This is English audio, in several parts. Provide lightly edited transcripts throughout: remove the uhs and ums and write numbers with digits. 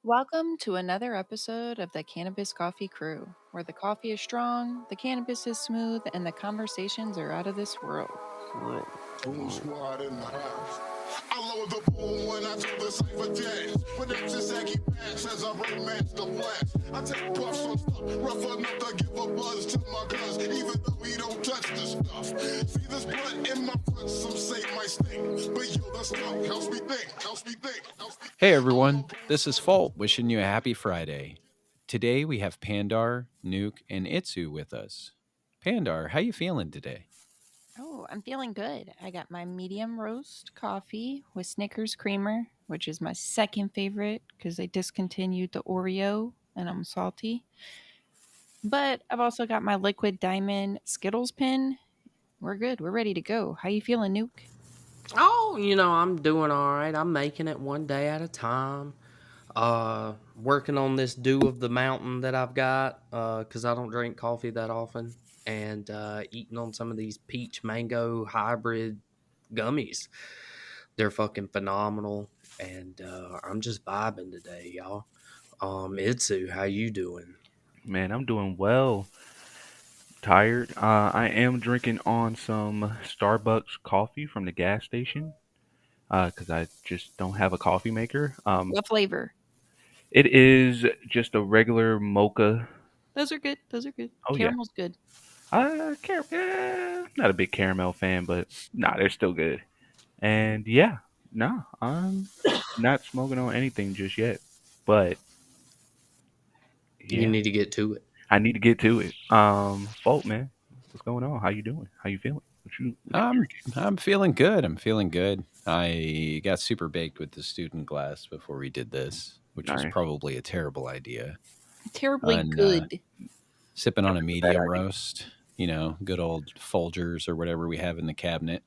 Welcome to another episode of the Cannabis Coffee Crew, where the coffee is strong, the cannabis is smooth, and the conversations are out of this world. Boom squad in the house. I lower the boom when I do the cipher dance. But that's just Aggie Bass as I romance the blast. I take puffs on stuff, rough enough to give a buzz to my guns, even though we don't touch the stuff. See this blunt in my front, some say my stink. But yo, the stuff helps me think, helps me think, helps me think. Hey everyone, this is Fault wishing you a happy Friday. Today we have Pandar, Nuke, and Itsu with us. Pandar, how you feeling today? Oh, I'm feeling good. I got my medium roast coffee with Snickers creamer, which is my second favorite because they discontinued the Oreo and I'm salty. But I've also got my liquid diamond Skittles pin. We're good. We're ready to go. How you feeling, Nuke? Oh, I'm doing all right. I'm making it one day at a time. Working on this dew of the mountain that I've got, because I don't drink coffee that often, and eating on some of these peach mango hybrid gummies. They're fucking phenomenal, and I'm just vibing today, y'all. Itsu, how you doing? Man, I'm doing well. Tired. I am drinking on some Starbucks coffee from the gas station because I just don't have a coffee maker. What flavor? It is just a regular mocha. Those are good. Those are good. Oh yeah, Caramel's good. not a big caramel fan, but nah, they're still good. And yeah, nah, I'm not smoking on anything just yet. But You yeah, need to get to it. I need to get to it. Fault man, what's going on? How you doing? How you feeling? What you I'm feeling good. I'm feeling good. I got super baked with the student glass before we did this, which was Nice. probably a terrible idea. Terribly And good. sipping on a Bad medium idea. roast, good old Folgers or whatever we have in the cabinet,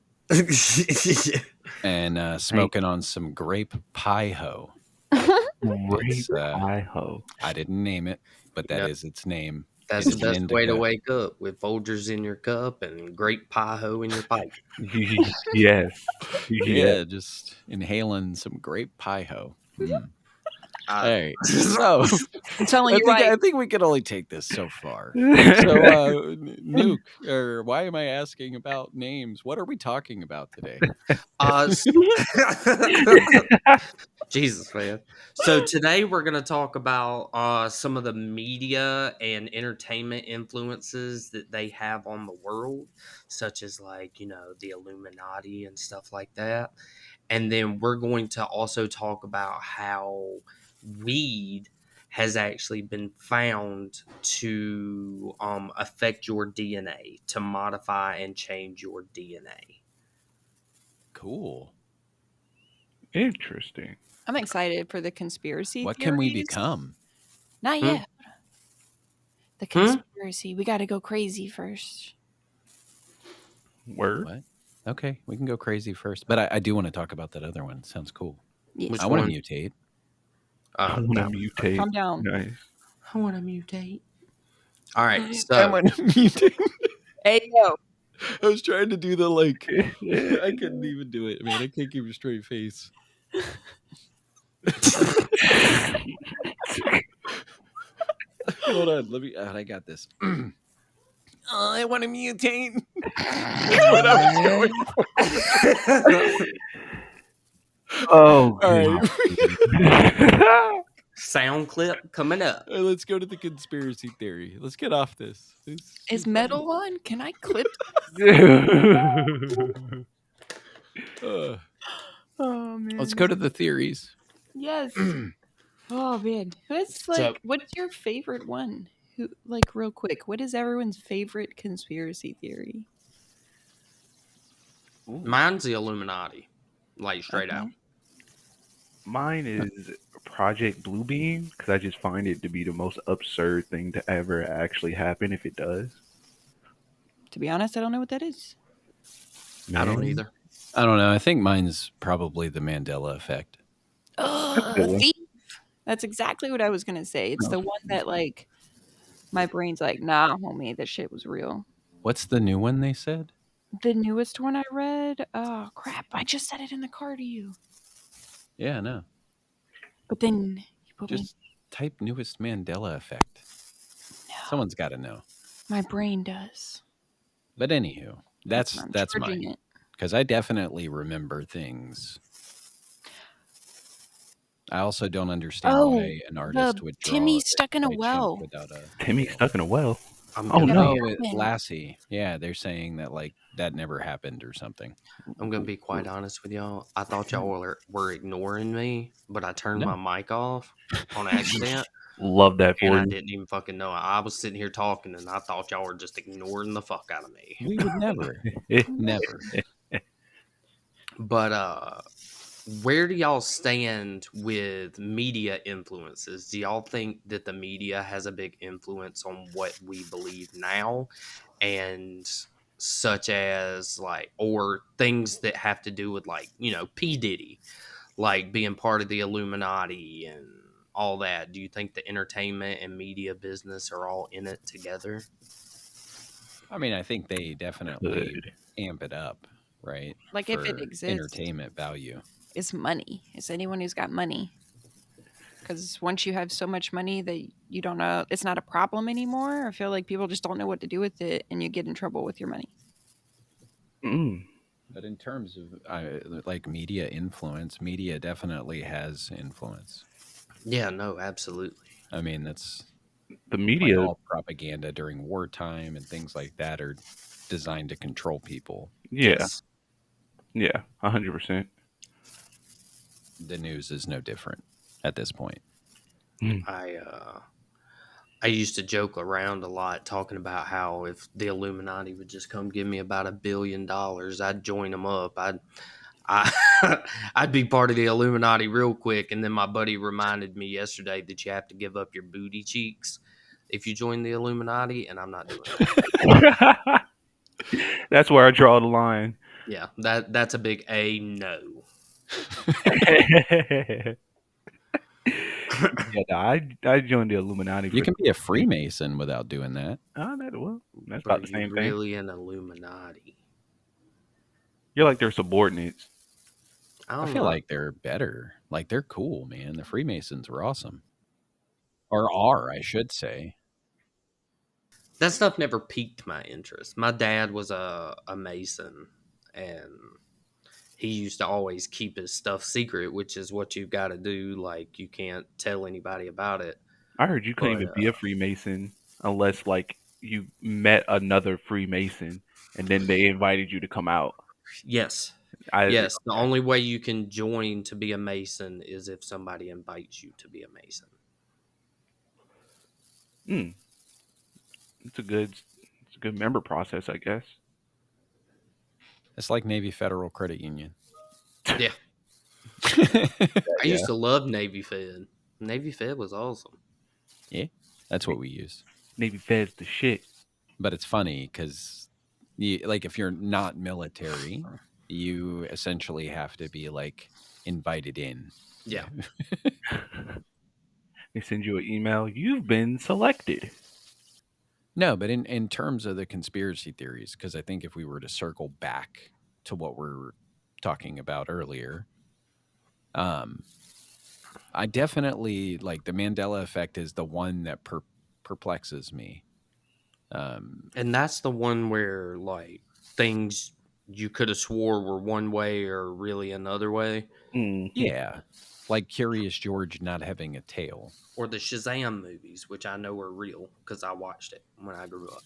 and smoking on some grape pie ho. Great It's pie ho. I didn't name it, but You that know, is its name. that's It the is an best way to indica. wake up, with Folgers in your cup and great pie ho in your pipe. Yes. Yeah. Yeah, just inhaling some grape pie ho. Mm. All I, right. So I'm telling I you think right. I think we can only take this so far. So Nuke, or why am I asking about names? What are we talking about today? s- Jesus, man. So today we're going to talk about some of the media and entertainment influences that they have on the world, such as the Illuminati and stuff like that. And then we're going to also talk about how weed has actually been found to affect your DNA, to modify and change your DNA. Cool. Interesting. I'm excited for the conspiracy What can we theories. become? Not Hmm? yet. The Hmm? conspiracy. We got to go crazy first. Word. What? Okay, we can go crazy first, but I do want to talk about that other one. Sounds cool. Yes. Which I want to one? mutate. I want to No. mutate. Calm down. Nice. I want to mutate. All right, I so want to mutate. Hey, yo. I was trying to do the I couldn't even do it, man. I can't keep a straight face. Hold on, let me. I got this. I want to mutate. That's what I was going for. Oh, All right. God. sound clip coming up. All right, let's go to the conspiracy theory. Let's get off this. Is metal on? Can I clip? Uh, Oh, man. let's go to the theories. Yes. Oh, man. So What's your favorite one? Real quick, what is everyone's favorite conspiracy theory? mine's the Illuminati, like straight out. Okay. Mine is Project Bluebeam because I just find it to be the most absurd thing to ever actually happen if it does. To be honest, I don't know what that is. I don't Man, either. I don't know. I think mine's probably the Mandela Effect. that's a good one. See? That's exactly what I was going to say. It's the one that, my brain's like, nah, homie, this shit was real. What's the new one they said? The newest one I read, oh, crap, I just said it in the car to you. Yeah, no. But then People being Just type newest Mandela Effect. no, Someone's got to know. my brain does. But anywho, That's why that's I'm that's charging mine it. because I definitely remember things. I also don't understand Oh, why an the artist would Timmy draw a stuck in a by chimp well. without a Timmy tail. stuck in a well. I'm Oh gonna That no. be Oh, happened. Lassie. Yeah, they're saying that like that never happened or something. I'm gonna be quite honest with y'all. I thought y'all were ignoring me, but I turned my No, mic off on accident, Love that and for I you. didn't even fucking know. I was sitting here talking, and I thought y'all were just ignoring the fuck out of me. we would never, never. But where do y'all stand with media influences? Do y'all think that the media has a big influence on what we believe now? And such as like, or things that have to do with like, P. Diddy, like being part of the Illuminati and all that. Do you think the entertainment and media business are all in it together? I mean, I think they definitely Good. amp it up, right, Like if it for exists, entertainment value. it's money. It's anyone who's got money. Because once you have so much money that you don't know, it's not a problem anymore. I feel like people just don't know what to do with it, and you get in trouble with your money. Mm. But in terms of like media influence, media definitely has influence. Yeah, no, absolutely. I mean, that's The like media, all propaganda during wartime and things like that are designed to control people. yeah, Yes. yeah, 100%. The news is no different at this point. Mm. I used to joke around a lot talking about how if the Illuminati would just come give me about $1 billion, I'd join them up. I I'd be part of the Illuminati real quick. And then my buddy reminded me yesterday that you have to give up your booty cheeks if you join the Illuminati, and I'm not doing that. That's where I draw the line. Yeah, that's a big A no. Yeah, no, I joined the Illuminati You for can be a the. Freemason without doing that. That's But about are the you same thing. really an Illuminati? You're like their subordinates. I I don't feel know. like they're better. Like they're cool, man. The Freemasons were awesome. Or are, I should say. That stuff never piqued my interest. My dad was a Mason, and he used to always keep his stuff secret, which is what you've got to do. Like, you can't tell anybody about it. I heard you couldn't But even be a Freemason unless like you met another Freemason and then they invited you to come out. yes, I yes, the okay. only way you can join to be a Mason is if somebody invites you to be a Mason. Mm, it's a good member process, I guess. It's like Navy Federal Credit Union. Yeah, I Yeah, used to love Navy Fed. Navy Fed was awesome. Yeah, that's what we use. Navy Fed's the shit. But it's funny because, like, if you're not military, you essentially have to be like invited in. Yeah. They send you an email. You've been selected. No, but in terms of the conspiracy theories, because I think if we were to circle back to what we're talking about earlier, um, I definitely like the Mandela effect is the one that perplexes me. Um, And that's the one where like things you could have swore were one way or really another way. Hmm. yeah, like Curious George not having a tail. Or the Shazam movies, which I know are real because I watched it when I grew up.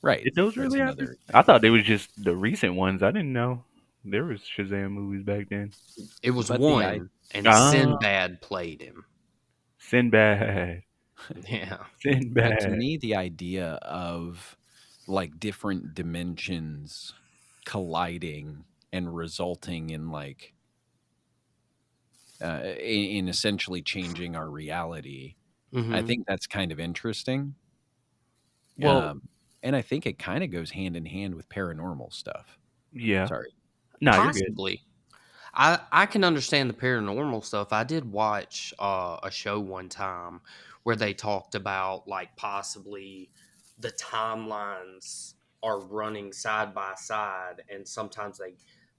Right. Did those That's really happen? another I thought example. they was just the recent ones. I didn't know there was Shazam movies back then. It was But the I one, and Ah, Sinbad played him. Sinbad. Yeah. but to Sinbad. me the idea of like different dimensions colliding and resulting in like in essentially changing our reality. I Hmm. think that's kind of interesting. Well, Um, and I think it kind of goes hand in hand with paranormal stuff. yeah. Sorry. No, you're good. Possibly. I can understand the paranormal stuff. I did watch a show one time where they talked about like possibly the timelines are running side by side, and sometimes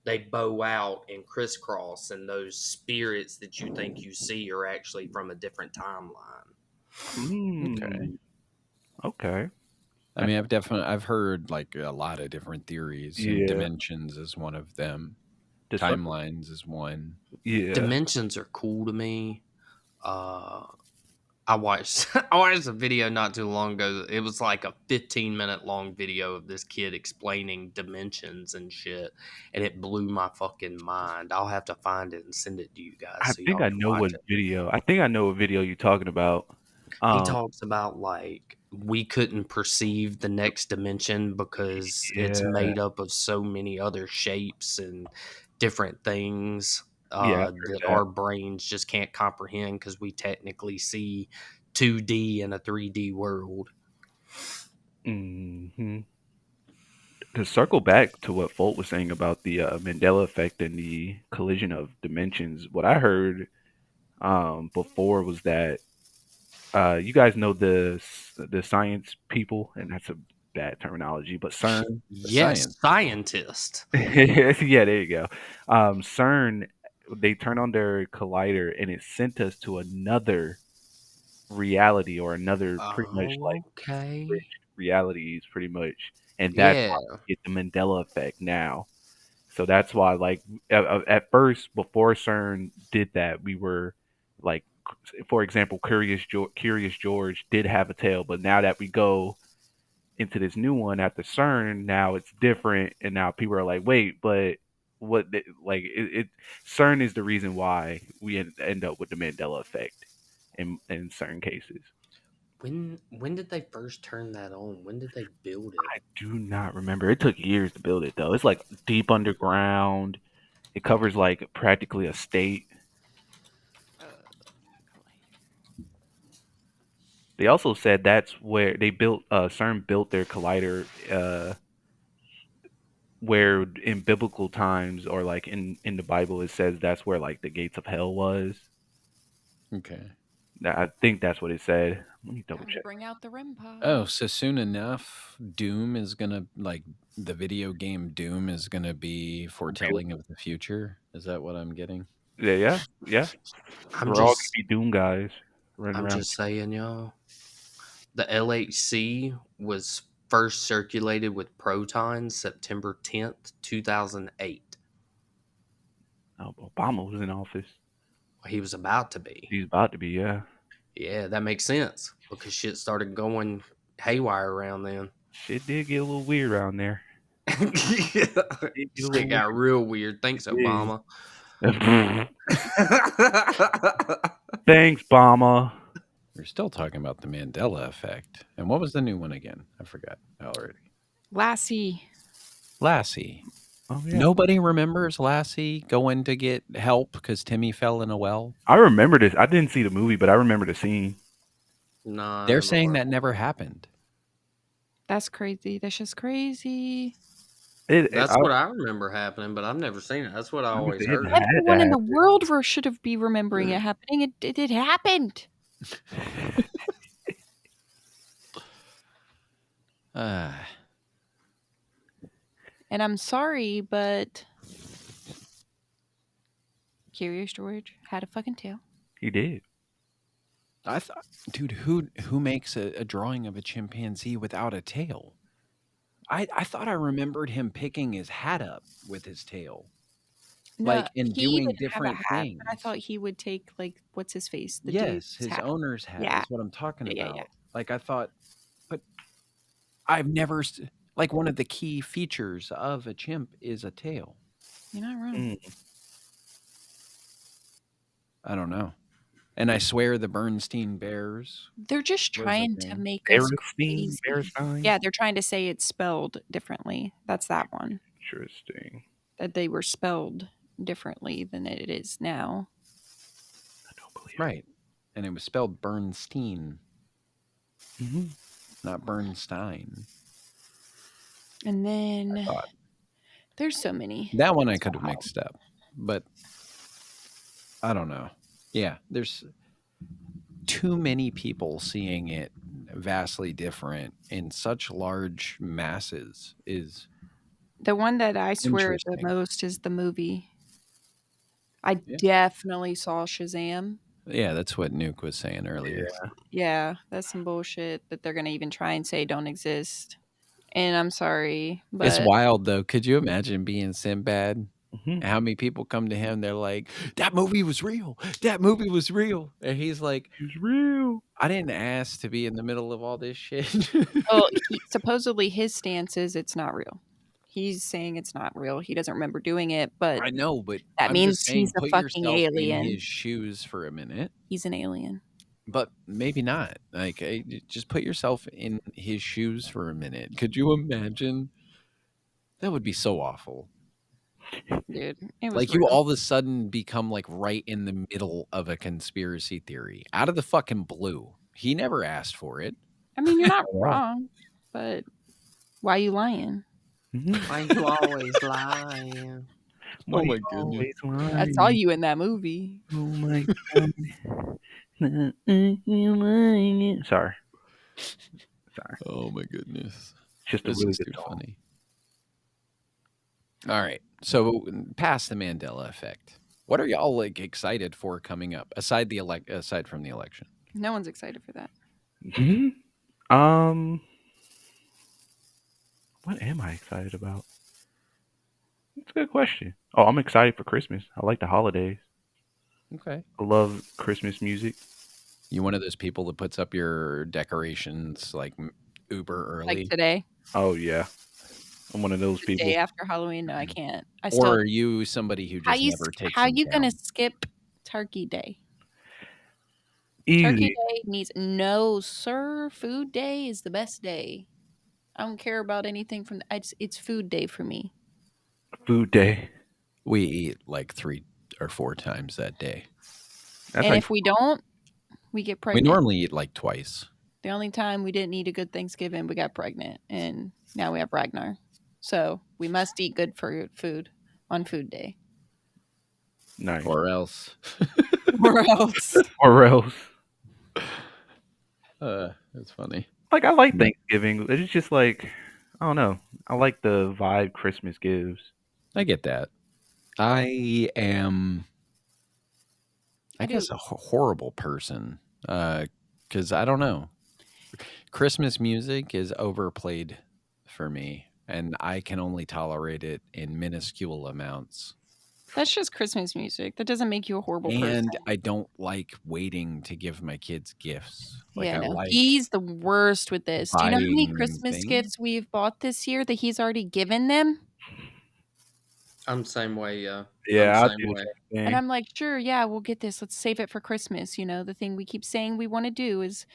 they bow out and crisscross, and those spirits that you think you see are actually from a different timeline. Okay. Mm, okay. I mean, I've heard like a lot of different theories, and Yeah. dimensions is one of them. The circle. Timelines is one. Yeah. Dimensions are cool to me. Uh, I watched I watched a video not too long ago. It was like a 15-minute long video of this kid explaining dimensions and shit, and it blew my fucking mind. I'll have to find it and send it to you guys I so think y'all I can know watch what it. video. I think I know what video you're talking about. He Um, talks about like we couldn't perceive the next dimension because it's yeah. made up of so many other shapes and different things Yeah, I've heard that that. our brains just can't comprehend because we technically see 2D in a 3D world. Hmm. To circle back to what Folt was saying about the Mandela effect and the collision of dimensions, what I heard before was that you guys know the science people, and that's a bad terminology, but CERN. The Yes, science people. scientist. Yeah, there you go. CERN, they turned on their collider and it sent us to another reality or another pretty much like Oh, okay. bridged realities, pretty much, and that's Yeah. why we get the Mandela effect now. So that's why, like, at first, before CERN did that, we were like, for example, Curious George did have a tail, but now that we go into this new one after CERN, now it's different, and now people are like, wait, but like CERN is the reason why we end up with the Mandela effect in certain cases. When did they first turn that on? When did they build it? I do not remember. It took years to build it though. It's like deep underground. It covers like practically a state. They also said that's where they built CERN built their collider where in biblical times or like in the Bible it says that's where like the gates of hell was. Okay. I think that's what it said. Let me double Time to check. bring out the REM Oh, pod. so soon enough, Doom is gonna like the video game Doom is gonna be Really? foretelling of the future. Is that what I'm getting? Yeah, yeah, yeah. I'm We're all gonna just be Doom guys running I'm around. just saying, y'all. The LHC was first circulated with protons September 10th, 2008. Oh, Obama was in office. He was about to be. He's about to be. Yeah, Yeah, that makes sense because shit started going haywire around then. shit did get a little weird around there. Did get a Shit little got weird. real weird. Thanks, It Obama. did. Thanks, Obama. We're still talking about the Mandela effect. And what was the new one again? I forgot already. Lassie. Lassie. Oh yeah, Nobody remembers Lassie going to get help because Timmy fell in a well. I remember this. I didn't see the movie, but I remember the scene. Nah, I They're never saying heard. that never happened. That's crazy. That's just crazy. That's what I remember happening, but I've never seen it. That's what I I would always say it heard. had to Everyone in the happen. world should have be remembering it happening. It happened. Uh, And I'm sorry, but Curious George had a fucking tail. He did. I thought, dude, who makes a drawing of a chimpanzee without a tail? I thought I remembered him picking his hat up with his tail, No, like and he doing didn't have a different hat, but I thought things. he would take like what's his face, the Yes, dude's his hat. owner's hat Yeah, is what I'm talking yeah, yeah, yeah. about. Like I thought, but I've never like one of the key features of a chimp is a tail. You're not wrong. Mm. I don't know. And I swear the Bernstein Bears They're just was a trying to thing. make us Berenstein, crazy. Berenstein. Yeah, they're trying to say it's spelled differently. That's that one. Interesting. That they were spelled differently than it is now. I don't believe Right. And it was spelled Bernstein, it. Hmm. not Bernstein. And I then thought there's so many. that one I It's could have wild. mixed up, but I don't know. Yeah, there's too many people seeing it vastly different in such large masses is The one that I swear the Interesting. most is the movie. I Yeah. definitely saw Shazam. Yeah, that's what Nuke was saying earlier. Yeah. Yeah, that's some bullshit that they're gonna even try and say don't exist. And I'm sorry, It's but wild though. Could you imagine being Sinbad? Hmm. How many people come to him? They're like, "That movie was real. That movie was real," and he's like, It's real. "I didn't ask to be in the middle of all this shit." well, he supposedly his stance is it's not real. He's saying it's not real. He doesn't remember doing it, but I know, but that I'm just means he's saying, a put fucking yourself in alien. his shoes for a minute, He's an alien. but maybe not. Like, just put yourself in his shoes for a minute. Could you imagine? That would be so awful. Dude, it was Like, you real. all of a sudden become, like, right in the middle of a conspiracy theory, out of the fucking blue. He never asked for it. I mean, you're not Wow. wrong, but why you lying? Hmm. Why you always lying? Why Oh you my goodness. always I saw lying? you in that movie. Oh my god. You lying. Sorry. Sorry. Oh my goodness. It's just a This really is good too song. funny. All right. So, past the Mandela effect, what are y'all, like, excited for coming up, aside from the election? No one's excited for that. Mhm. Um, what am I excited about? That's a good question. Oh, I'm excited for Christmas. I like the holidays. Okay. I love Christmas music. You one of those people that puts up your decorations, like, uber Like early? today, Oh yeah, I'm one of those the day people. after Halloween. No, I can't. I Or still are you somebody who just never takes how them you gonna down? skip Turkey Day? Turkey Easy Day needs no sir. Food Day is the best day. I don't care about anything from it's food day for me. food day. We eat, like, 3 or 4 times that day. That's And like if we don't, we get We pregnant. normally eat, like, twice. The only time we didn't eat a good Thanksgiving, we got pregnant, and now we have Ragnar. So we must eat good for food on food day, nice. Or else. or else. Or else, That's funny. like I like But Thanksgiving. It's just like I don't know. I like the vibe Christmas gives. I get that. I am, I I do. guess, a horrible person, because I don't know. Christmas music is overplayed for me, and I can only tolerate it in minuscule amounts. That's just Christmas music. That doesn't make you a horrible And person. I don't like waiting to give my kids gifts. Like, Yeah, I no. like He's the worst with this. Do you know how many buying them Christmas things. gifts we've bought this year that he's already given them? I'm same way. I'm Yeah, I same do the way. same And thing. I'm like, "Sure, yeah, we'll get this. Let's save it for Christmas." You know, the thing we keep saying we wanna do is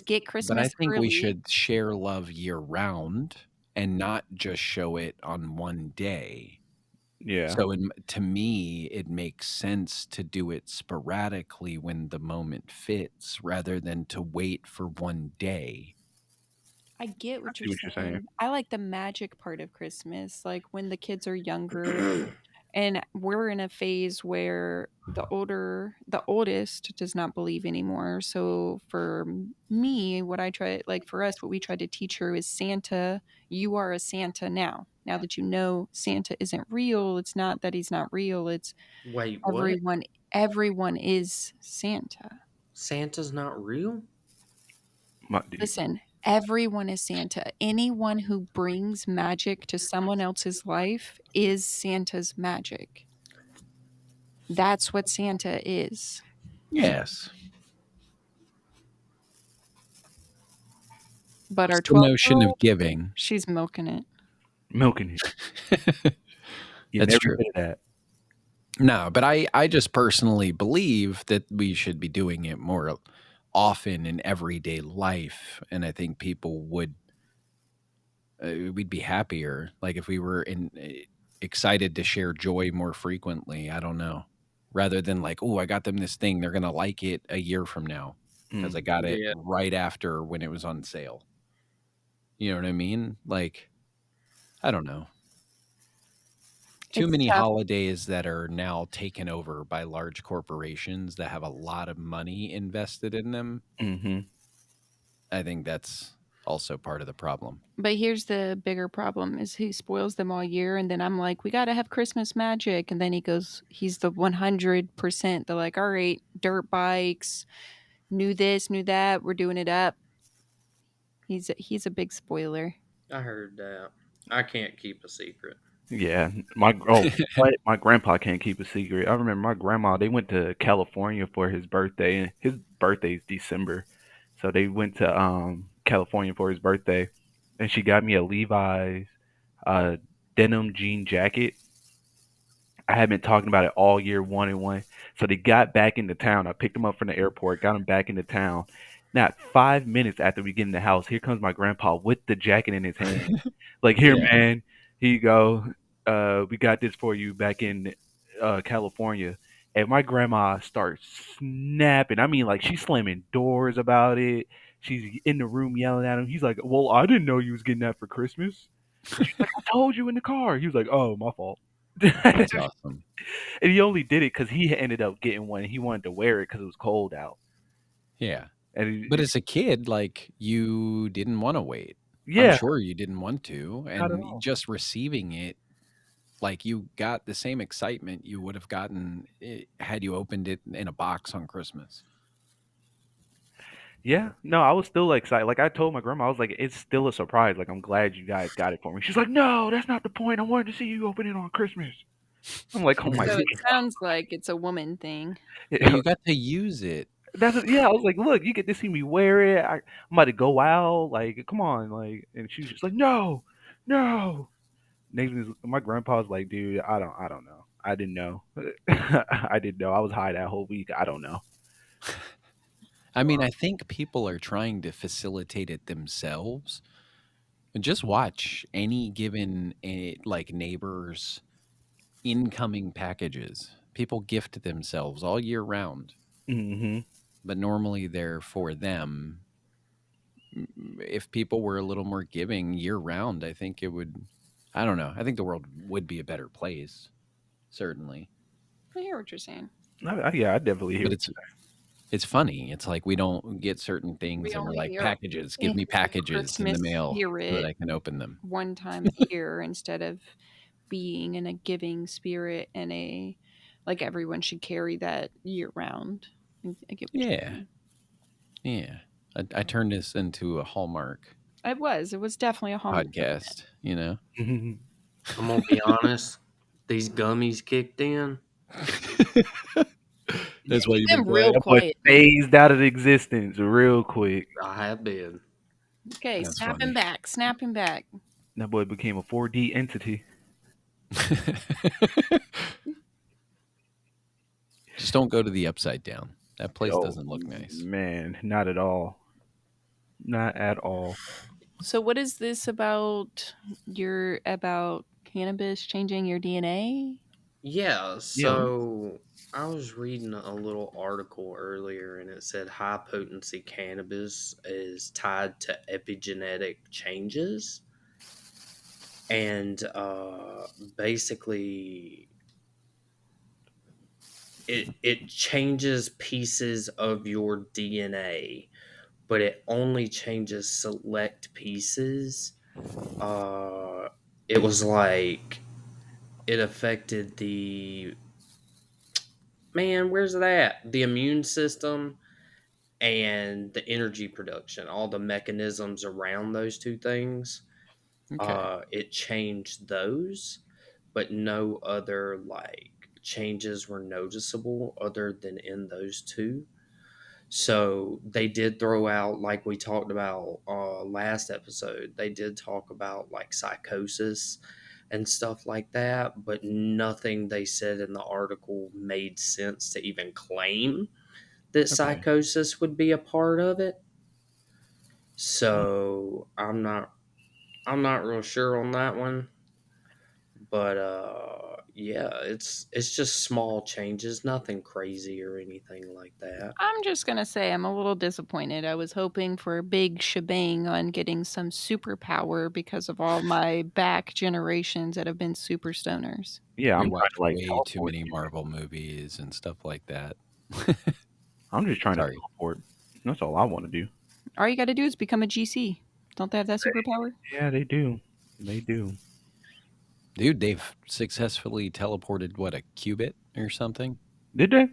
get But I Christmas think we early. should share love year round and not just show it on one day. Yeah, So, to me, it makes sense to do it sporadically when the moment fits rather than to wait for one day. I get I what you're see what you're saying. saying. I like the magic part of Christmas, like, when the kids are younger. And we're in a phase where the oldest does not believe anymore. So for me, what I try, like for us, what we try to teach her is Santa, you are a Santa now. Now that you know Santa isn't real, it's not that he's not real, it's Wait, what? everyone everyone is Santa. Santa's not real? Dude, Listen, everyone is Santa. Anyone who brings magic to someone else's life is Santa's magic. That's what Santa is. Yes. But It's our the notion of 12-year-old, giving. she's milking it. milking it. Getting That's every true. bit of that. No, but I just personally believe that we should be doing it more often in everyday life, and I think people would we'd be happier, like, if we were excited to share joy more frequently. I don't know, rather than like, oh, I got them this thing, they're gonna like it a year from now because I Mm. got it Yeah. right after when it was on sale. You know what I mean? Like, I don't know. Too It's many tough. holidays that are now taken over by large corporations that have a lot of money invested in them. Mhm. I think that's also part of the problem. But here's the bigger problem is he spoils them all year and then I'm like, "We gotta have Christmas magic." And then he goes he's the 100%. They're like, "All right, dirt bikes, new this, new that, we're doing it up." He's a big spoiler. I heard that. I can't keep a secret. Yeah, my grandpa can't keep a secret. I remember my grandma. They went to California for his birthday, and his birthday's December, so they went to California for his birthday, and she got me a Levi's uh denim jean jacket. I had been talking about it all year, one and one. So they got back into town. I picked them up from the airport, got them back into town. Not 5 minutes after we get in the house, here comes my grandpa with the jacket in his hand. Like, here, Yeah. man, here you go. We got this for you back in California. And my grandma starts snapping. I mean, like, she's slamming doors about it. She's in the room yelling at him. He's like, "Well, I didn't know you was getting that for Christmas." And she's like, "I told you in the car." He was like, "Oh, my fault." That's awesome. And he only did it because he ended up getting one. He wanted to wear it because it was cold out. Yeah. And But as a kid, like, you didn't wanna wait. I'm yeah, sure you didn't want to, not at and all. just receiving it, like, you got the same excitement you would have gotten had you opened it in a box on Christmas. Yeah, no, I was still excited. Like I told my grandma, I was like, "It's still a surprise. Like I'm glad you guys got it for me." She's like, "No, that's not the point. I wanted to see you open it on Christmas." I'm like, "Oh my So it sounds like it's a woman thing. But god." you got to use it. Yeah. I was like, "Look, you get to see me wear it. I'm about to go out. Like, come on." Like, and she was just like, "No, no." My grandpa's like, "Dude, I don't know. I didn't know. I didn't know. I was high that whole week. I don't know." I mean, I think people are trying to facilitate it themselves. And just watch any given, like, neighbor's incoming packages. People gift themselves all year round, Hmm. but normally they're for them. If people were a little more giving year round, I think it would, I don't know. I think the world would be a better place, certainly. I hear what you're saying. Yeah, I definitely hear But what it's funny. It's like we don't get certain things We and we're only like, are packages, give in me the packages in the Christmas mail so that spirit I can open them. one time a year instead of being in a giving spirit and a like everyone should carry that year round. I get what you're Yeah. saying. Yeah. I turned this into a Hallmark It was definitely a Hallmark moment. podcast, you know? you're I'm gonna be honest. These gummies kicked in. Yeah, That's why you've you've been been real quiet. That boy quiet lately. phased out of existence real quick. I have been. Okay, That's snap him funny. back, snap him back. That boy became a 4D entity. Just don't go to the Upside Down. That place Oh doesn't look nice. man, not at all. Not at all. So what is this about your about cannabis changing your DNA? Yeah, Yeah. so I was reading a little article earlier and it said high potency cannabis is tied to epigenetic changes. And basically, it changes pieces of your DNA, but it only changes select pieces. Uh, it was like it affected the man, where's that? The immune system and the energy production, all the mechanisms around those two things. Okay. It changed those, but no other like changes were noticeable other than in those two. So they did throw out, like we talked about last episode, they did talk about like psychosis and stuff like that, but nothing they said in the article made sense to even claim that Okay. psychosis would be a part of it. So I'm not real sure on that one, but yeah, it's just small changes, nothing crazy or anything like that. I'm just gonna say I'm a little disappointed. I was hoping for a big shebang on getting some superpower because of all my back generations that have been super stoners. Yeah, We I'm trying watch to like way too teleport many here. Marvel movies and stuff like that. I'm just trying to Sorry. teleport. That's all I want to do. All you got to do is become a GC. Don't they have that superpower? Yeah, they do. They do. Dude, they've successfully teleported what, a qubit or something? Did they?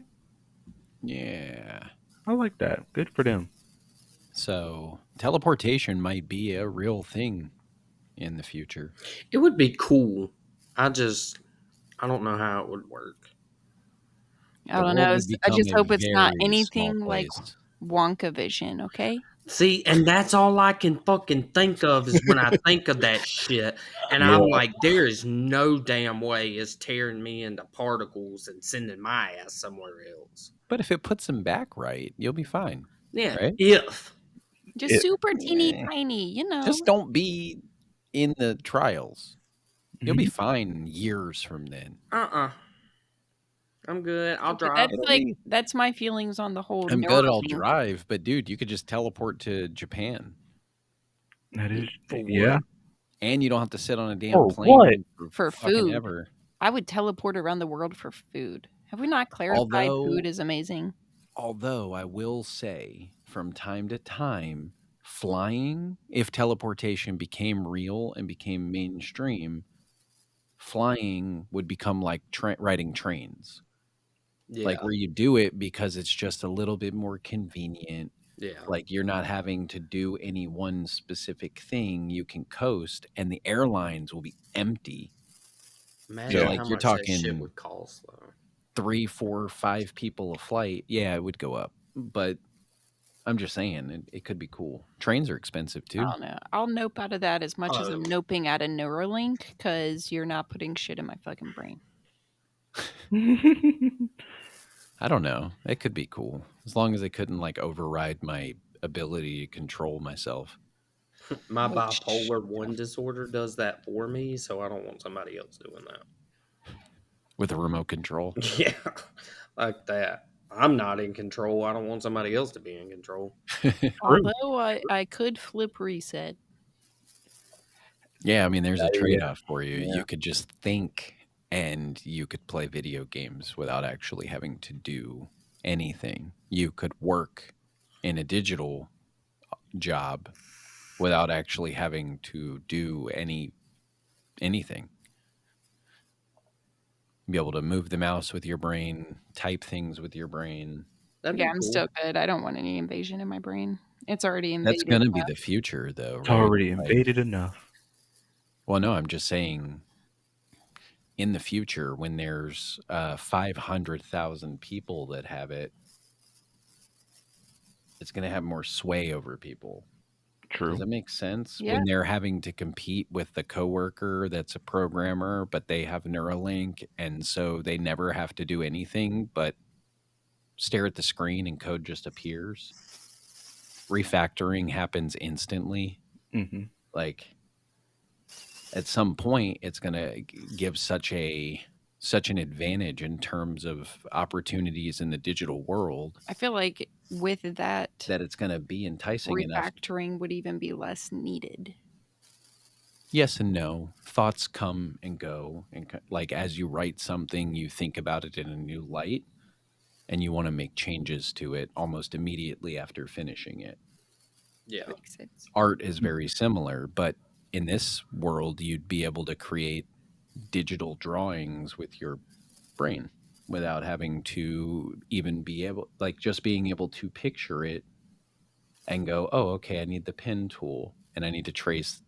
Yeah. I like that. Good for them. So teleportation might be a real thing in the future. It would be cool. I don't know how it would work. I The don't world know. would I become just a hope it's not very small anything like place. Wonka vision, okay? See, and that's all I can fucking think of is when I think of that shit, and Yeah. I'm like, there is no damn way it's tearing me into particles and sending my ass somewhere else. But if it puts them back right, you'll be fine, Yeah, right? if. Just It, super teeny Eh, tiny, you just know. don't be in the trials. You'll be mhm. fine years from then. I'm good. I'll But drive. that's It'll like be that's my feelings on the whole I'm good, I'll Neuralink drive, but dude, you could just teleport to Japan That is, For yeah. what? and you don't have to sit on a damn For what? plane for for fucking food. ever. I would teleport around the world for food. Have we not clarified food Although is amazing? although I will say from time to time, flying, if teleportation became real and became mainstream, flying would become like riding trains. Like Yeah, where you do it because it's just a little bit more convenient. yeah. Like you're not having to do any one specific thing. You can coast and the airlines will be empty. So Imagine Yeah. like how you're much that shit talking would cost, though. three, four, five people a flight. Yeah, it would go up. But I'm just saying it could be cool. Trains are expensive I too. don't know. I'll nope out of that as much as Oh, I'm noping out of Neuralink because you're not putting shit in my fucking brain. I don't know. It could be cool as long as it couldn't like override my ability to control myself my Which bipolar 1 disorder does that for me, so I don't want somebody else doing that. with a remote control. Yeah, like that. I'm not in control. I don't want somebody else to be in control. True. although I could flip reset. Yeah, I mean, there's a Yeah. trade off for you. Yeah. You could just think and you could play video games without actually having to do anything. You could work in a digital job without actually having to do anything. Be able to move the mouse with your brain, type things with your brain. That'd Yeah, be I'm cool. still good. I don't want any invasion in my brain. It's already That's invaded. going to be the future though, It's right? already Like, invaded enough. well, no, I'm just saying in the future when there's 500,000 people that have it, it's going to have more sway over people. Does True. that make sense? Yeah, When they're having to compete with the coworker that's a programmer, but they have Neuralink, and so they never have to do anything but stare at the screen and code just appears. Refactoring happens instantly. Hmm. Like at some point, it's going to give such an advantage in terms of opportunities in the digital world I feel like with that that it's going to be enticing enough. refactoring would even be less needed. Yes and no. Thoughts come and go, and like as you write something, you think about it in a new light, and you want to make changes to it almost immediately after finishing it. Yeah. Makes sense. Art is very similar, but in this world, you'd be able to create digital drawings with your brain without having to even be able, like, just being able to picture it and go, oh, okay, I need the pen tool and I need to trace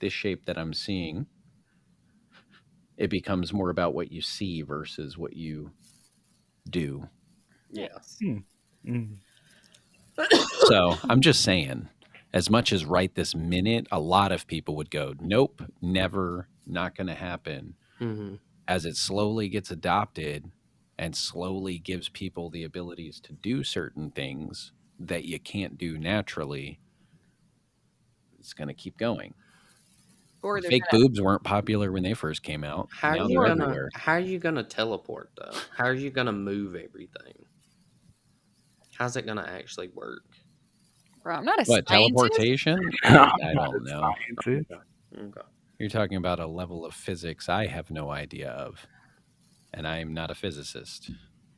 this shape that I'm seeing. It becomes more about what you see versus what you do. Yeah. Nice. Mm. So I'm just saying, as much as right this minute, a lot of people would go, nope, never, not going to happen. Hmm. As it slowly gets adopted and slowly gives people the abilities to do certain things that you can't do naturally, it's going to keep going. Or they're Fake gonna boobs weren't popular when they first came out. Now they're everywhere. How are you gonna teleport though? How are you gonna move everything? How's it gonna actually work? bro, I'm not a What, scientist. teleportation? I'm I not a don't know. scientist. Okay. Okay. You're talking about a level of physics I have no idea of, and I'm not a physicist.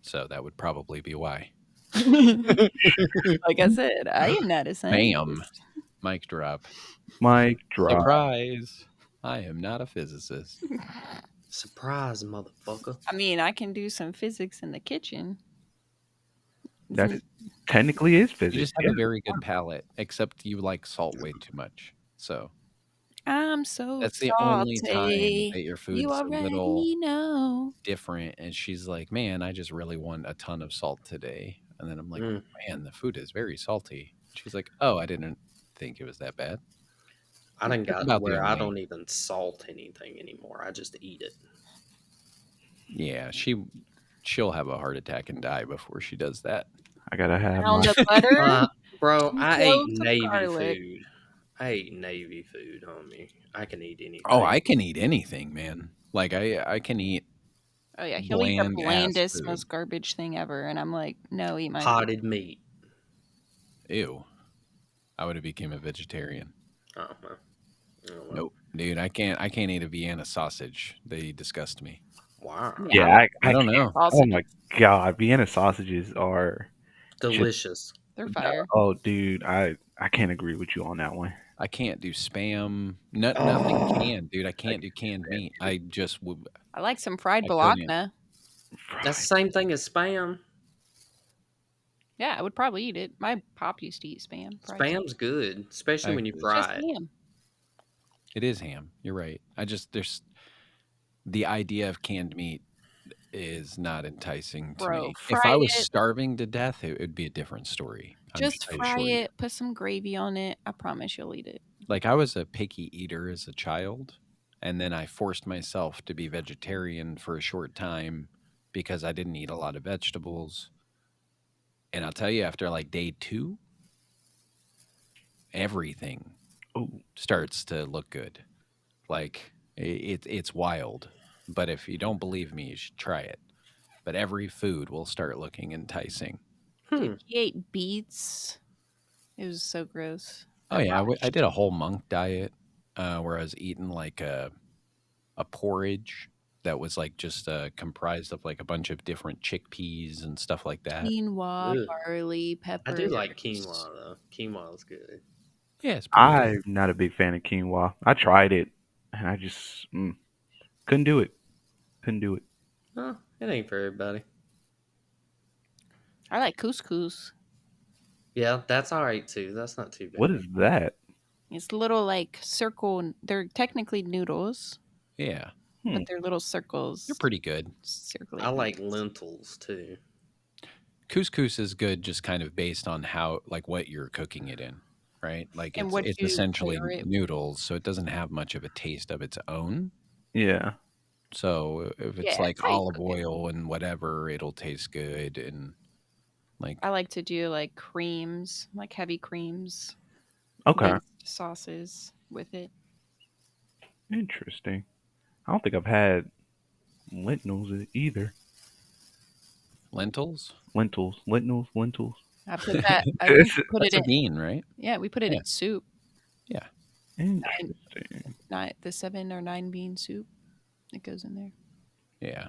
So that would probably be why. Like I said, I am not a Bam. scientist. Mic drop. Mic drop. Surprise! I am not a physicist. Surprise, motherfucker. I mean, I can do some physics in the kitchen. That Isn't technically is You physics. just have Yeah. a very good palate, except you like salt way too much. So I'm so that's the only time salty. that your You food's a little already know. different. And she's like, "Man, I just really want a ton of salt today." And then I'm like, Mm. "Man, the food is very salty." She's like, "Oh, I didn't think it was that bad." I done That's got to about the where I only. don't even salt anything anymore. I just eat it. Yeah, she'll have a heart attack and die before she does that. I gotta have Pound my. of butter, Bro, 2 I ate cloves of Navy garlic. food. I ate Navy food, homie. I can eat Oh, anything. I can eat anything, man. Like I can eat Oh, yeah, he'll eat the bland ass blandest, food. most garbage thing ever, and I'm like, "No, eat my food." Potted meat. Ew. I would have became a vegetarian. Oh, well. Oh, well. Nope. Dude, I can't eat a Vienna sausage. They disgust me. I Wow. mean, I Yeah, like I I don't can't. know. Oh my sausages. god, Vienna sausages are just. Delicious. They're fire. Oh, dude, I can't agree with you on that one. I can't do spam. No, nothing Oh, canned, dude. I I can't do can't do canned spam meat. too. I just would. I like some fried I couldn't. bologna. that's the Fried. same thing as spam. Yeah, I would probably eat it. My pop used to eat spam, fried spam. Spam's good, especially when you Actually, It's just fry it. ham. it is ham. You're right. I just there's the idea of canned meat is not enticing to Bro, me. If fry I was it. starving to death, it would be a different story. Just I fry assure you. it, put some gravy on it. I promise you'll eat it. Like I was a picky eater as a child, and then I forced myself to be vegetarian for a short time because I didn't eat a lot of vegetables. And I'll tell you, after like day 2, everything Oh, starts to look good. Like it's wild. But if you don't believe me, you should try it. But every food will start looking enticing. Dude, Hmm. he ate beets. It was so gross. Oh I yeah, I promise did a whole monk diet where I was eating like a porridge that was like just comprised of like a bunch of different chickpeas and stuff like that. quinoa, Ugh. barley, I do like peppers. quinoa though. Quinoa is good. Yeah, it's pretty good. I'm not a big fan of quinoa. I tried it, and I just couldn't do it. Couldn't do it. Oh, it ain't for everybody. I like couscous. Yeah, that's all right too. That's not too What bad. is that? It's little like circle. They're technically noodles, Yeah, Hmm. but they're little they're circles. pretty good. I Circulate like noodles. lentils too. Couscous is good just kind of based on how like what you're cooking it in, right? Like And it's what it's you essentially pair it. noodles, so it doesn't have much of a taste of its own. Yeah. So if it's Yeah, like it's how you olive cook it. oil and whatever, it'll taste good and like I like to do like creams, like heavy creams, Okay. based sauces with it. Interesting. I don't think I've had lentils either. lentils. Lentils. I put that. I think we put it That's a in. bean, right? Yeah, we put it Yeah, in soup. yeah, Nine, Interesting. the 7 or 9 bean soup. It goes in there. yeah.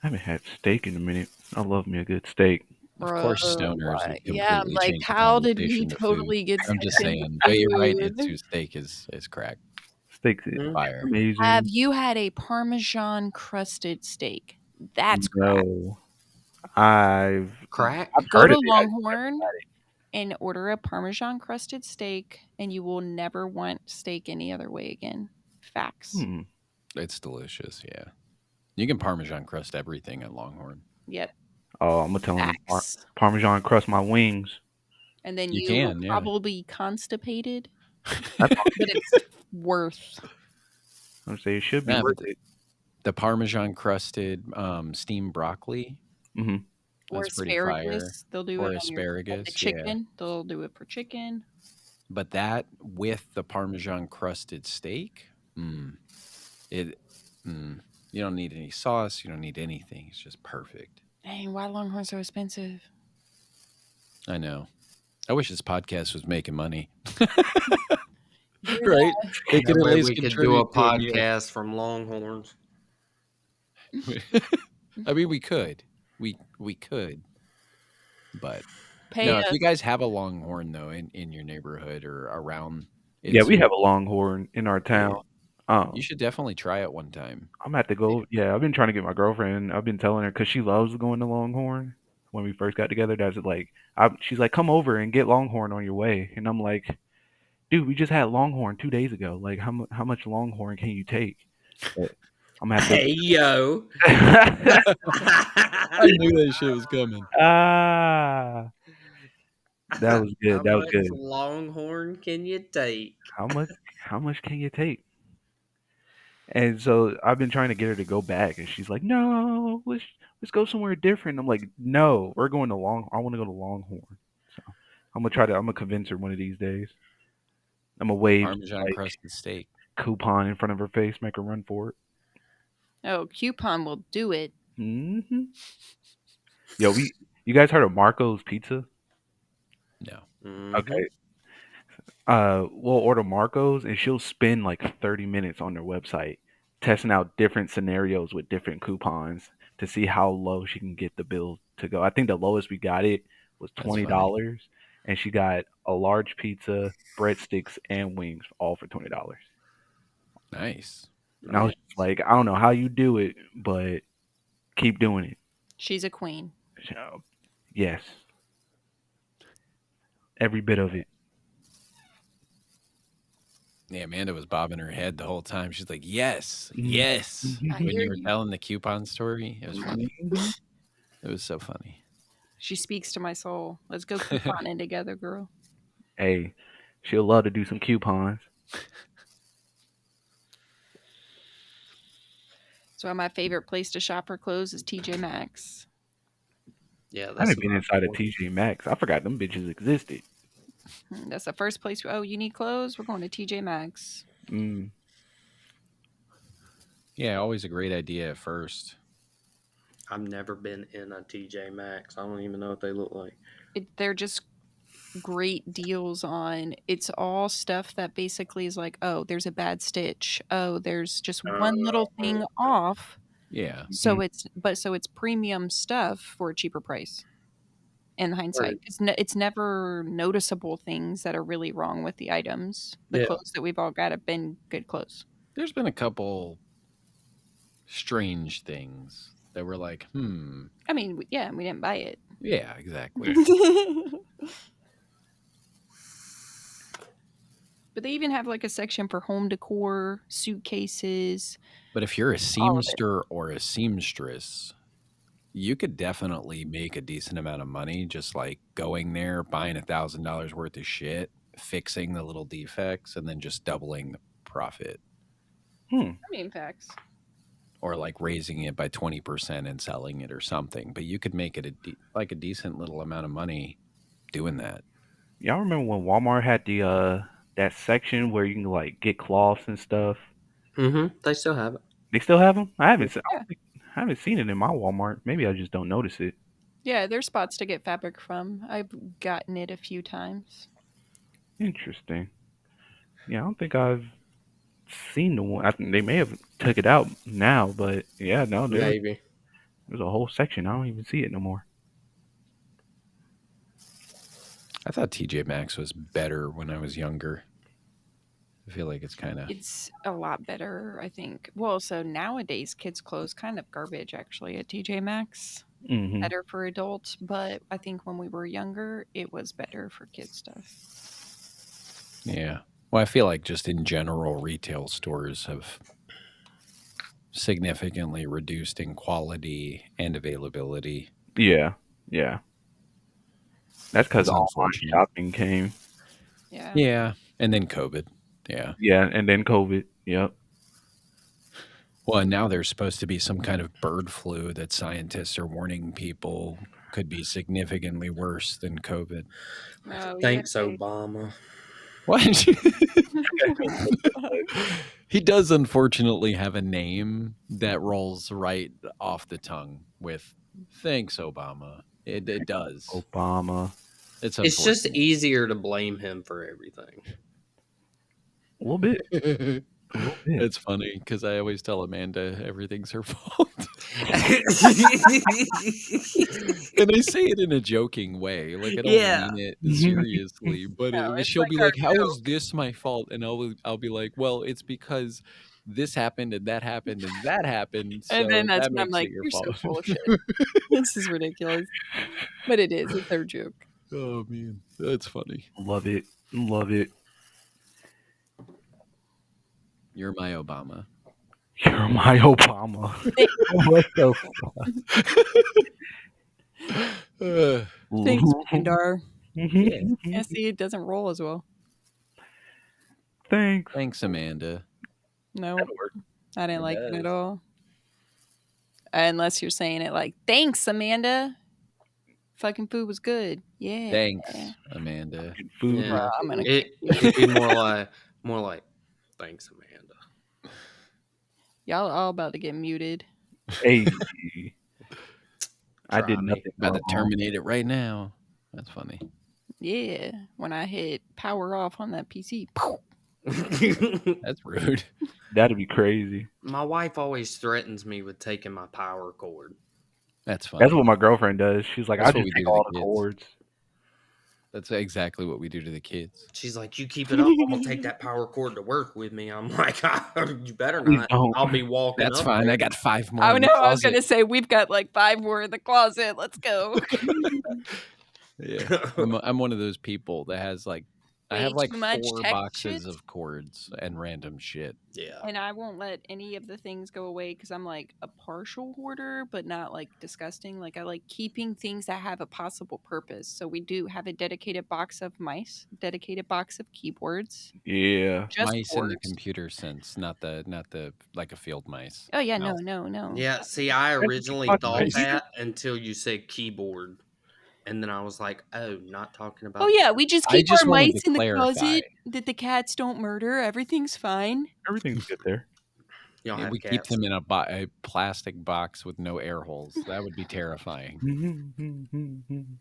I haven't had steak in a minute. I love me a good steak. Of Bro, course, stoners what? would Yeah, I'm completely like, change the how did we conversation to food. totally get I'm stuck just into saying, but you're right. It's food? steak is crack Steaks is Mm. fire. Have amazing. you had a Parmesan crusted steak? That's crack. No, I've Crack? Go heard to of it. I've never Longhorn had it. and order a Parmesan crusted steak, and you will never want steak any other way again. Facts. Hmm. It's delicious. Yeah, you can Parmesan crust everything at Longhorn. Yep. Oh, I'm gonna tell them Facts. Parmesan crust my wings. And then You you will can, yeah. probably constipated, That's but it's worth. I'm gonna say it should be Yeah, but worth it. the Parmesan crusted steamed broccoli, Hmm. Or that's pretty fire. asparagus. They'll do Or it on your and the asparagus, yeah. chicken. They'll do it for chicken. But that with the Parmesan crusted steak, it, you don't need any sauce. You don't need anything. It's just perfect. Dang, why Longhorn so expensive? I know. I wish this podcast was making money. Hear Right? It That could at way least we could do a contribute to a meal. podcast from Longhorns. I mean, we could. We could. But Pay No, if you us. guys have a Longhorn though in your neighborhood or around, Yeah, it's we have a Longhorn in our town. yeah. You should definitely try it one time. I'm gonna have to It, go. Yeah, I've been trying to get my girlfriend. I've been telling her because she loves going to Longhorn. When we first got together, that's like, she's like, "Come over and get Longhorn on your way," and I'm like, "Dude, we just had Longhorn 2 days ago. Like, how much Longhorn can you take?" But I'm gonna have Hey yo. to. I knew that shit was coming. Ah, that was How good. That was much good. longhorn can you take? How much? How much can you take? And so I've been trying to get her to go back, and she's like, "No, let's go somewhere different." I'm like, "No, we're going to Long. I want to go to Longhorn." So I'm gonna convince her one of these days. I'm gonna wave Parmesan like crusted steak. coupon in front of her face, make her run for it. Oh, coupon will do it. Hmm. Yo, you guys heard of Marco's Pizza? No. Mm-hmm. Okay. We'll order Marco's, and she'll spend like 30 minutes on their website testing out different scenarios with different coupons to see how low she can get the bill to go. I think the lowest we got it was That's funny. $20, and she got a large pizza, breadsticks, and wings all for $20. Nice. And I was Nice. just like, I don't know how you do it, but keep doing it. She's a queen. So, yes, every bit of it. Yeah, Amanda was bobbing her head the whole time. She's like, "Yes, Mhm. yes." I When hear you were you. telling the coupon story, it was funny. Mhm. It was so funny. She speaks to my soul. Let's go couponing together, girl. Hey, she'll love to do some coupons. So my favorite place to shop for clothes is TJ Maxx. Yeah, I that's haven't a been nice inside of one. TJ Maxx. I forgot them bitches existed. That's the first place. Oh, you need clothes? We're going to TJ Maxx. Mm. Yeah, always a great idea at first. I've never been in a TJ Maxx. I don't even know what they look like. They're just great deals on. It's all stuff that basically is like, oh, there's a bad stitch. Oh, there's just one little thing off. Yeah. Mhm. So it's premium stuff for a cheaper price. In hindsight, Word. it's never noticeable things that are really wrong with the items. The Yeah. clothes that we've all got have been good clothes. There's been a couple strange things that were like, I mean, yeah, we didn't buy it. yeah, exactly. But they even have like a section for home decor, suitcases, But if you're a all of it. seamster or a seamstress, you could definitely make a decent amount of money just like going there, buying $1,000 worth of shit, fixing the little defects, and then just doubling the profit Hmm. I mean, facts. or like raising it by 20% and selling it or something. But you could make it like a decent little amount of money doing that. Y'all remember when Walmart had the that section where you can like get cloths and stuff? Mm-hmm. They still have it. They still have them? Yeah. I haven't seen it in my Walmart. Maybe I just don't notice it. Yeah, there's spots to get fabric from. I've gotten it a few times. Interesting. Yeah, I don't think I've seen the one. I think they may have took it out now, but yeah, no, Maybe. there's a whole section. I don't even see it no more. I thought TJ Maxx was better when I was younger. I feel like it's kind of, It's a lot better, I think. Well, so nowadays kids' clothes kind of garbage actually at TJ Maxx. Hmm. Better for adults, but I think when we were younger, it was better for kids stuff. yeah. Well, I feel like just in general, retail stores have significantly reduced in quality and availability. Yeah, yeah. That's because It's online unfortunate. shopping came. Yeah. Yeah. And then COVID. Yeah. Yeah, and then COVID. Yep. Well, and now there's supposed to be some kind of bird flu that scientists are warning people could be significantly worse than COVID. Oh, Thanks, yay. Obama. What? He does unfortunately have a name that rolls right off the tongue with thanks, Obama. It does. Obama. It's It's just unfortunate. easier to blame him for everything. A little bit. A little bit. It's funny because I always tell Amanda everything's her fault. And I say it in a joking way, like, I don't Yeah. mean it seriously, but No, it it's she'll like be our like, "How is joke. this my fault?" And I'll be like, "Well, it's because this happened, and that happened, and that happened, And then so that's that when I'm makes it like, your "You're so fault." full of shit. This is ridiculous." But it is. It's our joke. Oh, man. That's funny. Love it. Love it. You're my Obama. You're my Obama. Th What the Thanks, f- Mandar. Yeah. Yeah, see, it doesn't roll as well. Thanks. Thanks, Amanda. No, That'll work. I didn't It like it at does. all. Unless you're saying it like, "Thanks, Amanda. Fucking food was good." Yeah. Thanks, Amanda. Food was Well, Yeah. I'm gonna good. kick you. It'd be more like, thanks, Amanda. Y'all all about to get muted. Hey, I Try did me. nothing About to wrong. terminate it right now. That's funny. Yeah. When I hit power off on that PC. That's rude. That'd be crazy. My wife always threatens me with taking my power cord. That's That's funny. what my girlfriend does. She's like, I'll That's what just we do take to the all the kids. cords. That's exactly what we do to the kids. She's like, "You keep it up, I'm gonna take that power cord to work with me." I'm like, "You better Please not. don't. I'll be walking That's up fine. I there." got 5 more Oh in no, the I was closet. gonna say we've got like 5 more in the closet. Let's go. Yeah. I'm one of those people that has, like I have, Way like, too much 4 tech boxes shit. of cords and random shit. Yeah. And I won't let any of the things go away because I'm like a partial hoarder, but not like disgusting. Like I like keeping things that have a possible purpose. So we do have a dedicated box of mice, dedicated box of keyboards, Yeah. just Mice in the cords. computer sense, not the like a field mice. Oh yeah, no, No. no, no. Yeah, see, I That's originally fuck thought mice. Computer. that until you said keyboard. And then I was like, "Oh, not talking Oh about yeah, the we just I keep just our wanted mice to in the clarify. closet that the cats don't murder. Everything's fine. Everything's good there. y'all Yeah, have we keep cats." them in a plastic box with no air holes. That would be terrifying. Mm,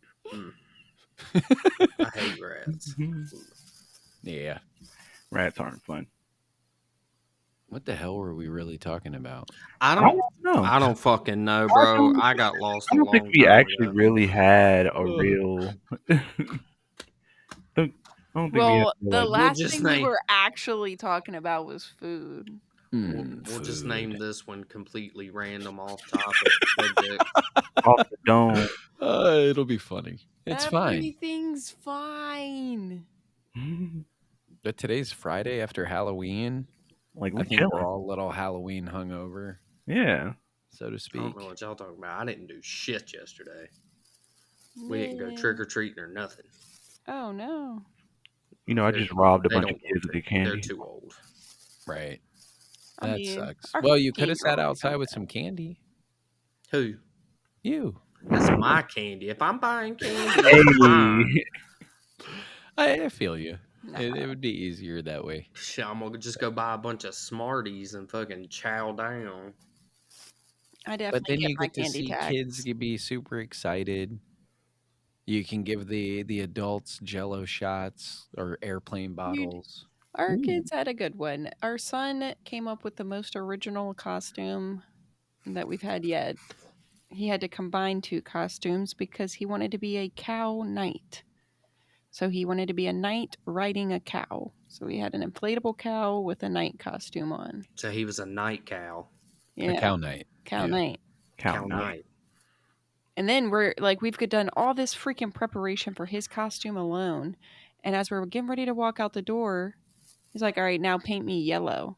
I hate rats. Yeah. Rats aren't fun. What the hell were we really talking about? I I don't don't know. I don't fucking know, I bro. don't, I got lost I a don't think long we time actually ago. really had a Ugh. real. I don't think we had Well, the like. We'll last just thing we name were actually talking about was food. we'll just name Food. this one completely random off topic subject. Off the dome. It'll be funny. It's fine. Everything's fine. But today's Friday after Halloween. Like I we think we're chilling. all a little Halloween hungover, Yeah. so to I don't know speak. what y'all talking about. I didn't do shit yesterday. We didn't go Yeah. trick or treating or nothing. Oh no. I just robbed a They bunch of don't want kids of to. their They're candy. too old. Right. I That mean, sucks. our Well, you could have 15-year-old sat can outside come with back. some candy. Who? You. That's my candy. If I'm buying candy, it's mine. Hey. I feel you. Nah, It would be easier that way. Shit, I'm gonna just go buy a bunch of Smarties and fucking chow down. I But definitely then get you my get to candy see kids tax. be super excited. You can give the adults Jello shots or airplane Dude, bottles. our Ooh. kids had a good one. Our son came up with the most original costume that we've had yet. He had to combine 2 costumes because he wanted to be a cow knight. So he wanted to be a knight riding a cow. So he had an inflatable cow with a knight costume on. So he was a night cow. A Yeah, cow night. cow Yeah. knight. Cow Cow night. night. And then we're like, we've done all this freaking preparation for his costume alone. And as we're getting ready to walk out the door, he's like, all right, now paint me yellow.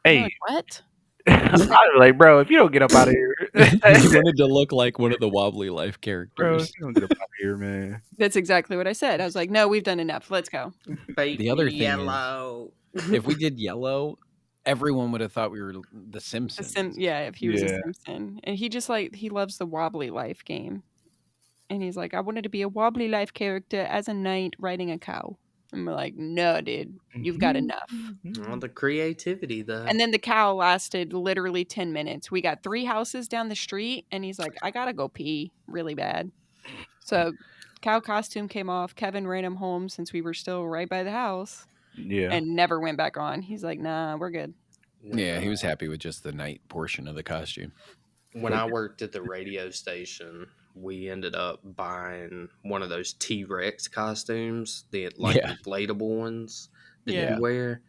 And we're Hey. like, what? I was like, bro, if you don't get up out of here, He wanted to look like one of the Wobbly Life bro, if characters. you don't get up out of here, man. That's exactly what I said. I was like, no, we've done enough. Let's go. Paint The me other thing is, yellow. if we did yellow, everyone would have thought we were the Simpsons. Yeah, if he was a Yeah. Simpson. And he just like, he loves the wobbly life game. And he's like, I wanted to be a wobbly life character as a knight riding a cow. And we're like, no, dude, you've got enough. Well, the creativity, though. And then the cow lasted literally 10 minutes. We got 3 houses down the street, and he's like, I gotta go pee really bad. So, cow costume came off. Kevin ran him home since we were still right by the house Yeah. and never went back on. He's like, nah, we're good. Yeah, he When was happy with just the night portion of the costume. when I worked at the radio station, we ended up buying one of those T Rex costumes, the like Yeah, inflatable ones that Yeah. you yeah, wear,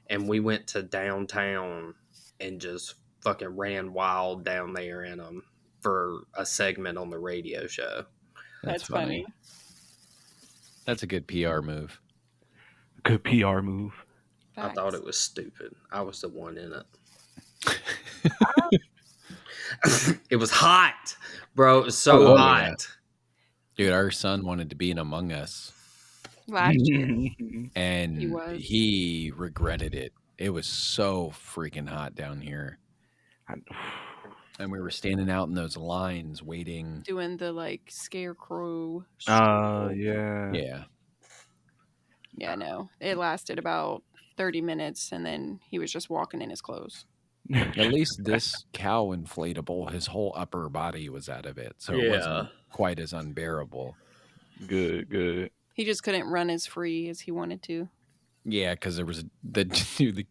and we went to downtown and just fucking ran wild down there in them for a segment on the radio show. that's That's funny. funny. That's a good PR move. Good PR move. I thought Facts. it was stupid. I was the one in it. It was hot, bro. It was so Oh yeah, hot. dude, our son wanted to be in Among Us, Last year he and was he regretted it. It was so freaking hot down here, and we were standing out in those lines waiting. doing the like scarecrow stroll. Yeah. Yeah, Yeah, no. It lasted about 30 minutes and then he was just walking in his clothes. at least this cow inflatable, his whole upper body was out of it, so it Yeah. wasn't quite as unbearable. Good, good. He just couldn't run as free as he wanted to. Yeah, because there was the dude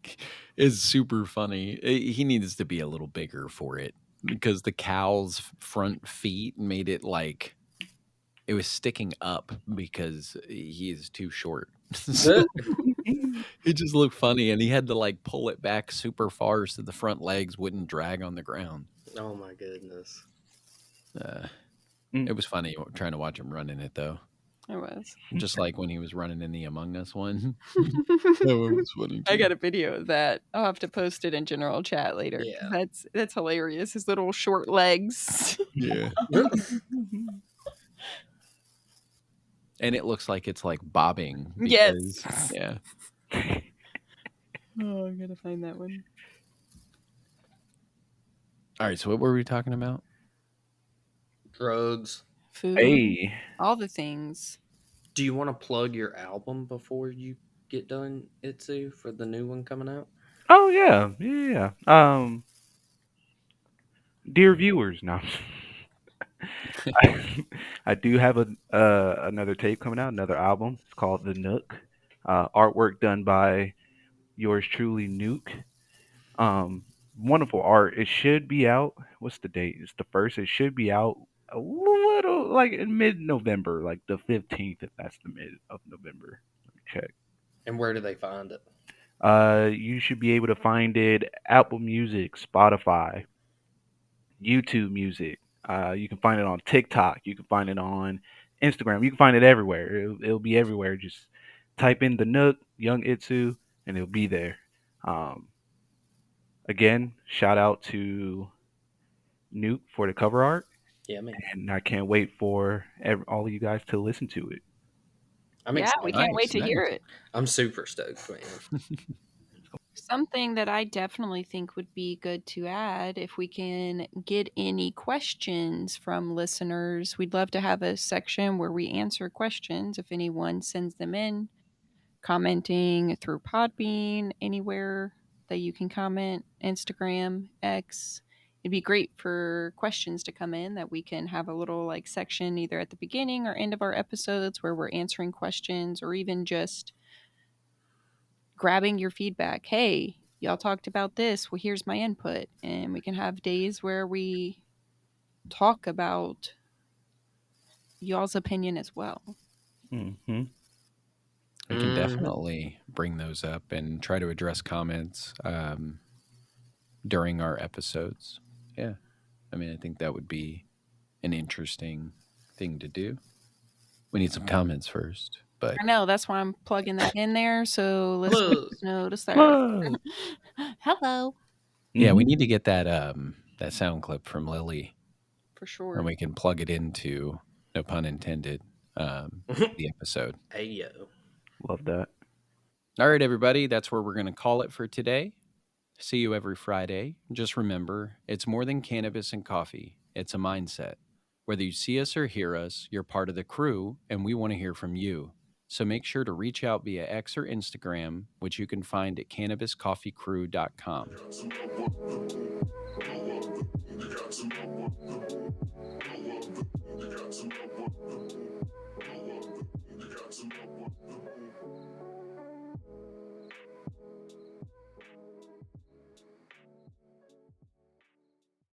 is super funny. He needs to be a little bigger for it because the cow's front feet made it like it was sticking up because he is too short. So it just looked funny, and he had to like pull it back super far so the front legs wouldn't drag on the ground. Oh my goodness. Uh, Mm. it was funny trying to watch him run in it though, It was. just like when he was running in the Among Us one. That one was funny I too. got a video of that. I'll have to post it in general chat later. Yeah. That's hilarious. His little short legs. Yeah. And it looks like it's like bobbing because Yes. yeah. Oh, I gotta find that one. All right, so what were we talking about? Drugs. Food, Hey. all the things. Do you want to plug your album before you get done, Itsu, for the new one coming out? Oh yeah, yeah. Dear viewers, now I do have a another tape coming out, another album. It's called The Nook. Artwork done by yours truly, Nuke. Um, Wonderful art. It should be out. What's the date? It's the first. It should be out a little like in mid-November, like the 15th, if that's the mid of November. Let me check. And where do they find it? You should be able to find it Apple Music, Spotify, YouTube Music. You can find it on TikTok. You can find it on Instagram. You can find it everywhere. It'll be everywhere. Just type in the Nook Young Itsu, and it'll be there. Um, Again, shout out to Nuke for the cover art, Yeah, man. and I can't wait for all of you guys to listen to it. I'm Yeah, we excited. can't wait Nice, to hear nice. it. I'm super stoked, man. Something that I definitely think would be good to add if we can get any questions from listeners. We'd love to have a section where we answer questions if anyone sends them in, commenting through Podbean, anywhere that you can comment, Instagram, X. It'd be great for questions to come in that we can have a little like section either at the beginning or end of our episodes where we're answering questions or even just grabbing your feedback. Hey, y'all talked about this. Well, here's my input. And we can have days where we talk about y'all's opinion as well. Hmm. We can Mhm. definitely bring those up and try to address comments during our episodes. Yeah. I mean, I think that would be an interesting thing to do. We need some comments first, but I know that's why I'm plugging that in there so listeners Look, know to start. Plug. Hello. yeah, we Hmm. need to get that sound clip from Lily For and sure. we can plug it into, no pun intended, the episode. hey yo. Love that. All right, everybody, that's where we're going to call it for today. See you every Friday. Just remember, it's more than cannabis and coffee, it's a mindset. Whether you see us or hear us, you're part of the crew, and we want to hear from you. So make sure to reach out via X or Instagram, which you can find at cannabiscoffeecrew.com. You got to know what.